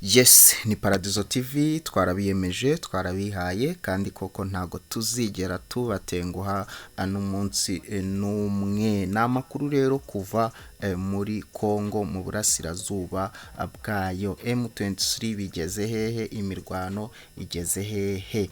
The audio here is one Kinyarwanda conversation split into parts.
Yes, ni Paradizo TV twarabiyemeje twarabihaye kandi koko ntago tuzigera tubatenguha n'umunsi n'umwe. Ni amakuru rero kuva muri Congo mu burasirazuba bwayo. M23 bigeze hehe, imirwano igeze hehe?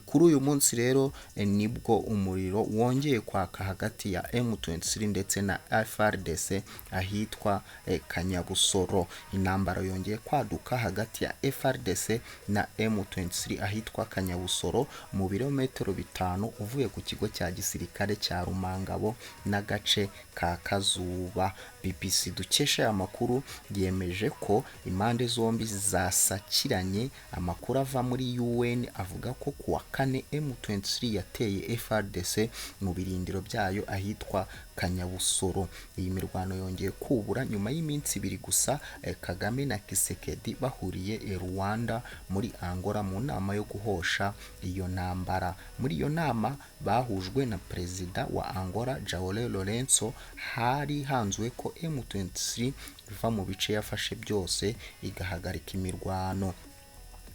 Kuri uyu munsi rero nibwo umuriro wongeye kwaka hagati ya M23 ndetse na FARDC ahitwa Kanyabusoro. Intambara yongeye kwaduka hagati ya FARDC na M23 ahitwa Kanyabusoro mu birometero 5 uvuye ku kigo cya gisirikare cya Rumangabo n'agace ka Kazuba. BBC dukesha aya makuru yemeje ko impande zombi zasakiranye. Amakuru ava muri UN avuga ko kuwa kane M23 yateye FARDC mu birindiro byayo ahitwa Kanyabusoro. Iyi mirwano yongeye kubura nyuma y'iminsi 2 gusa Kagame na Kisekedi bahuriye Rwanda muri Angola mu nama yo guhosha iyo ntambara. Muri iyo nama bahujwe na perezida wa Angola Joao Lourenço. Hari hanzwe ko M23 iva mu bice yafashe byose igahagarika imirwano.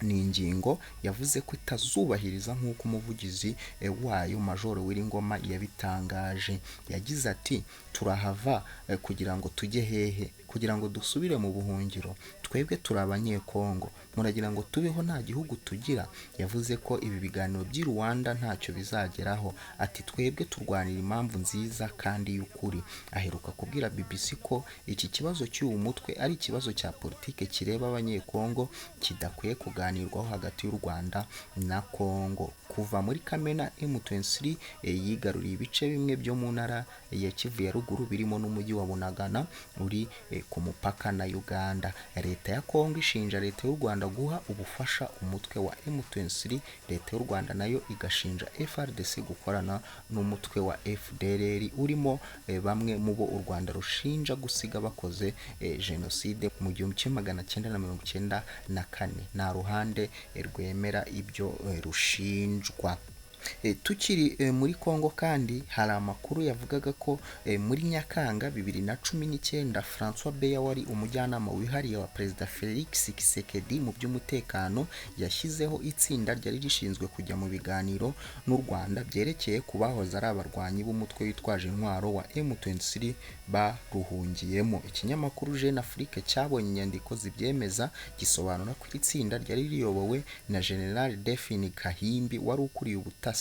Ni ingingo yavuze ko itazubahiriza nk'uko umuvugizi wayo Major Wiringoma yabitangaje. Yagize ati turahava kugira ngo tujye hehe, kugira ngo dusubire mu buhungiro. Twebwe turi abanyekongo, muragira ngo tubeho nta gihugu tugira. Yavuze ko ibi biganiro by'i Rwanda ntacyo bizageraho. Ati twebwe turwanira impamvu nziza kandi y'ukuri. Aheruka kubwira BBC ko iki kibazo cy'uyu mutwe ari ikibazo cya politike kireba abanyekongo, kidakwiye kuganirwaho hagati y'u Rwanda na Congo. Kuva muri Kamena M23 yigaruriye ibice bimwe byo mu ntara ya Kivu ya ruguru birimo n'umujyi wa Bunagana uri ku mupaka na Uganda. Leta ya Congo ishinja leta y'u Rwanda guha ubufasha umutwe wa M23. Leta y'u Rwanda nayo igashinja FARDC gukorana n'umutwe wa FDLR urimo bamwe mu bo u Rwanda rushinja gusiga bakoze genocide mu 1994. Nta ruhande rwemera ibyo rushinjwa. Tukiri muri Congo kandi hari amakuru yavugaga ko muri Nyakanga 2019 François Beya wari umujyanama wihariye wa Perezida Felix Tshisekedi mu by'umutekano yashyizeho itsinda ryari rishinzwe kujya mu biganiro n'u Rwanda byerekeye kubahoza ari abarwanyi b'umutwe witwaje intwaro wa M23 baruhungiyemo. Ikinyamakuru Jeune Afrique cyabonye inyandiko zibyemeza gisobanura ko itsinda ryari riyobowe na General Delphine Kahimbi wari ukuriye ubutasi.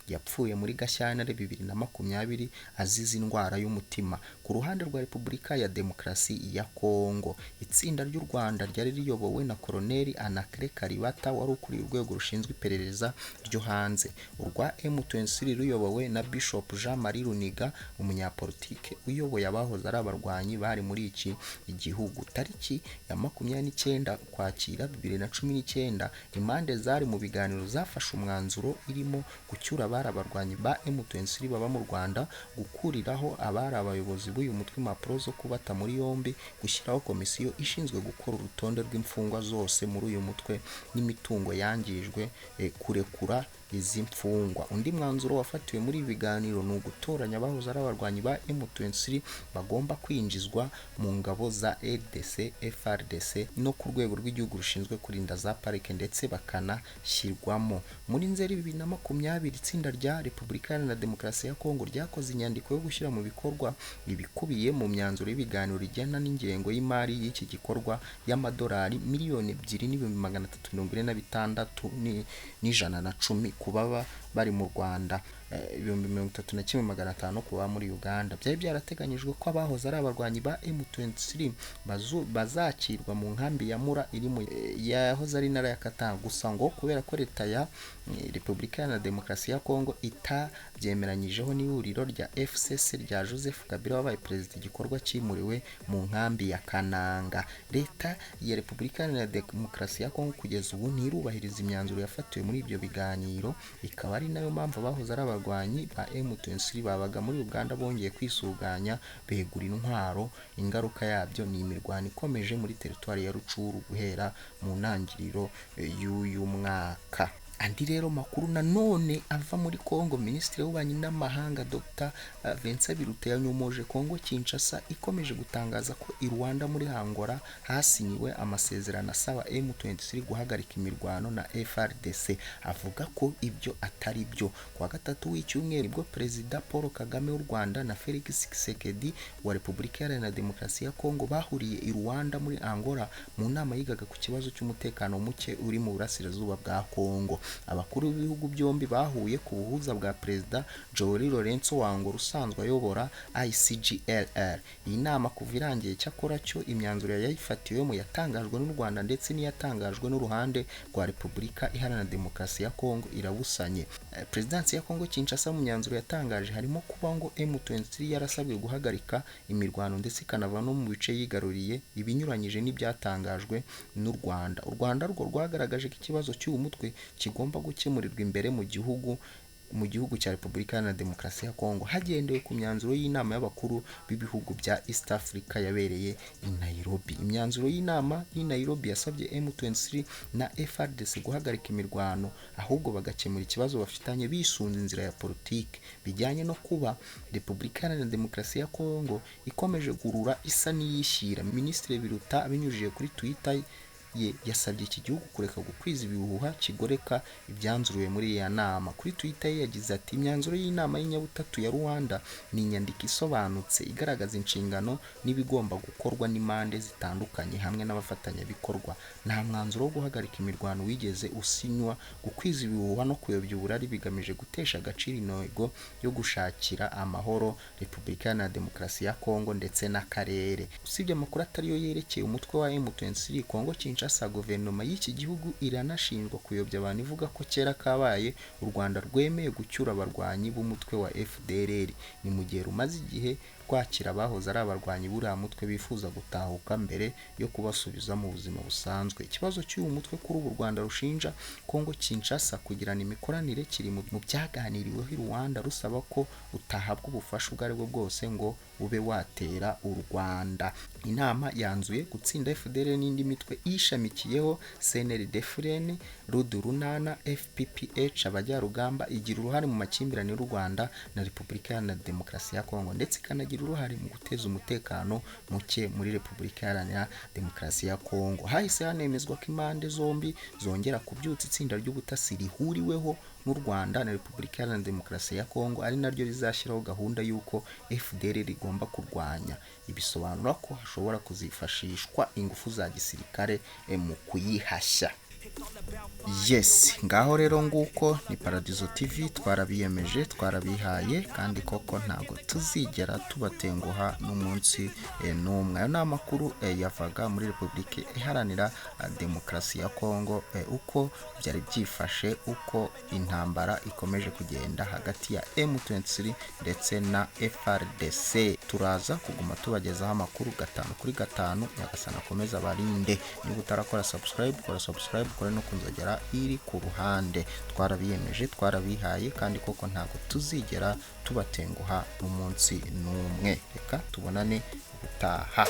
Yapfuye muri Gashyantare 2020 azize indwara y'umutima. Ku ruhande rwa Repubulika ya Demokarasi ya Congo, itsinda ry'u Rwanda ryari riyobowe na Colonel Anacre Karibata wari ukuriye urwego rushinzwe iperereza ryo hanze. Urwa M23 ruyobowe na Bishop Jean Marie Runiga, umunyapolitike uyoboye abahoze ari abarwanyi bari muri iki igihugu. Tariki ya 29 Kwakira 2019 impande zari mu biganiro zafashe umwanzuro irimo gucyura abari abarwanyi ba M23 baba mu Rwanda, gukuriraho abari abayobozi b'uyu mutwe impapuro zo kubata muri yombi, gushyiraho komisiyo ishinzwe gukora urutonde rw'imfungwa zose muri uyu mutwe n'imitungo yangijwe, kurekura izi mfungwa. Undi mwanzuro wafatiwe muri ibi biganiro ni ugutoranya abahoze ari abarwanyi ba M23 bagomba kwinjizwa mu ngabo za RDC, FARDC no ku rwego rw'igihugu rushinzwe kurinda za parike ndetse bakanashyirwamo. Muri Nzeri 2020 itsinda rya Repubulika Iharanira Demokarasi ya Congo ryakoze inyandiko yo gushyira mu bikorwa ibikubiye mu myanzuro y'ibiganiro rijyana n'ingengo y'imari y'iki gikorwa y'amadolari $2,346,110 kubaba bari mu Rwanda, 31,500 kuba muri Uganda. Byari byarateganyijwe ko abahoze ari abarwanyi ba M23 bazakirwa mu nkambi ya Mura iri mu yahoze ari intara ya Katanga. Gusa ngo kubera ko leta ya Repubulika ya Demokarasi ya Congo itabyemeranyijeho n'ihuriro rya FCC rya Joseph Kabila wabaye perezida, igikorwa kimuriwe mu nkambi ya Kananga. Leta ya Repubulika ya Demokarasi ya Congo kugeza ubu ntirubahiriza imyanzuro yafatiwe muri ibyo biganiro. Ikaba ari nayo mpamvu abahoze ari abarwanyi ba M23 babaga muri Uganda bongeye kwisuganya begura intwaro. Ingaruka yabyo ni imirwano ikomeje muri teritwari ya Rucuru guhera mu ntangiriro y'uyu mwaka. Andi rero makuru nanone ava muri Congo, Minisitiri w'Ububanyi n'Amahanga Dr Vincent Biruta yanyomoje Congo Kinshasa ikomeje gutangaza ko i Rwanda muri Angola hasinyiwe amasezerano asaba M23 guhagarika imirwano na FARDC. Avuga ko ibyo atari byo. Kwa gatatu w'icyumweru bwo Perezida Paul Kagame w'u Rwanda na Felix Tshisekedi wa Repubulika Iharanira Demokarasi ya Congo bahuriye i Rwanda muri Angola mu nama yigaga ku kibazo cy'umutekano muke uri mu burasirazuba bwa Congo. Abakuru b'ibihugu byombi bahuye ku buhuza bwa Perezida Joel Lorenzo Wangura usanzwe ayobora ICGLR. Iyi nama kuva irangiye cyakora cyo imyanzuro yayifatiwemo yatangajwe n'u Rwanda ndetse n'iyatangajwe n'uruhande rwa Repubulika Iharanira Demokarasi ya Congo irabusanye. Prezidansi ya Congo Kinshasa mu myanzuro yatangaje harimo kuba ngo M23 yarasabwe guhagarika imirwano ndetse ikanava no mu bice yigaruriye ibinyuranyije n'ibyatangajwe n'u Rwanda. U Rwanda rwo rwagaragaje ko ikibazo cy'uyu mutwe kigomba gukemurirwa imbere mu gihugu cya Repubulika Iharanira Demokarasi ya Congo hagendewe ku myanzuro y'inama y'abakuru b'ibihugu bya East Africa yabereye i Nairobi. Imyanzuro y'inama y'i Nairobi yasabye M23 na FARDC guhagarika imirwano ahubwo bagakemura ikibazo bafitanye bisunze inzira ya politiki bijyanye no kuba Repubulika Iharanira Demokarasi ya Congo ikomeje gurura isa n'iyishyira. Minisitiri Biruta abinyujije kuri Twitter yasabye iki gihugu kureka gukwiza ibihuha kigoreka ibyanzuruwe muri iyi nama. Kuri Twitter yagize ati imyanzuro y'inama y'inyabutatu ya Rwanda ni inyandiko isobanutse igaragaza inshingano n'ibigomba gukorwa n'impande zitandukanye hamwe n'abafatanyabikorwa. Nta mwanzuro wo guhagarika imirwano wigeze usinywa. Gukwiza ibihuha no kuyobya uburari bigamije gutesha agaciro intego yo gushakira amahoro Repubulika Iharanira Demokarasi ya Congo ndetse n'akarere. Usibye amakuru atari yo yerekeye umutwe wa M23, Congo Kinshasa guverinoma y'iki gihugu iranashinjwa kuyobya abantu ivuga ko kera kabaye u Rwanda rwemeye gucyura abarwanyi b'umutwe wa FDLR. Ni mu gihe rumaze igihe kwakira abahoze ari abarwanyi buriya mutwe bifuza gutahuka mbere yo kubasubiza mu buzima busanzwe. Ikibazo cy'uyu mutwe kuri ubu Rwanda rushinja Congo Kinshasa kugirana imikoranire kiri mu byaganiriweho i Rwanda rusaba ko utahabwa ubufasha ubwo ari bwo bwose ngo ube watera u Rwanda. Inama yanzuye gutsinda FDLR n'indi mitwe ishamikiyeho CNLD FRN, Rudurunana, FPPH abajyarugamba igira uruhare mu makimbirane y'u Rwanda na Repubulika Iharanira Demokarasi ya Congo ndetse ikanagira uruhare mu guteza umutekano muke muri Repubulika Iharanira Demokarasi ya Congo. Hahise hanemezwa ko impande zombi zongera kubyutsa itsinda ry'ubutasi rihuriweho n'u Rwanda na Repubulika Iharanira Demokarasi ya Congo ari naryo rizashyiraho gahunda y'uko FDLR rigomba kurwanya. Ibisobanura ko hashobora kuzifashishwa ingufu za gisirikare mu kuyihashya. Yes, ngaho rero nguko ni Paradizo TV twarabiyemeje twarabihaye kandi koko ntago tuzigera tubatenguha n'umunsi n'umwe. Ayo ni amakuru yavaga muri Repubulika Iharanira Demokarasi ya Congo uko byari byifashe, uko intambara ikomeje kugenda hagati ya M23 ndetse na FARDC. Turaza kuguma tubagezaho amakuru 5 kuri 5. Nyagasana akomeza barinde. Niba utarakora subscribe, kora subscribe, kora no kunzogera iri ku ruhande. Twarabiyemeje twarabihaye kandi koko ntago tuzigera tubatenguha n'umunsi n'umwe. Reka tubonane ubutaha.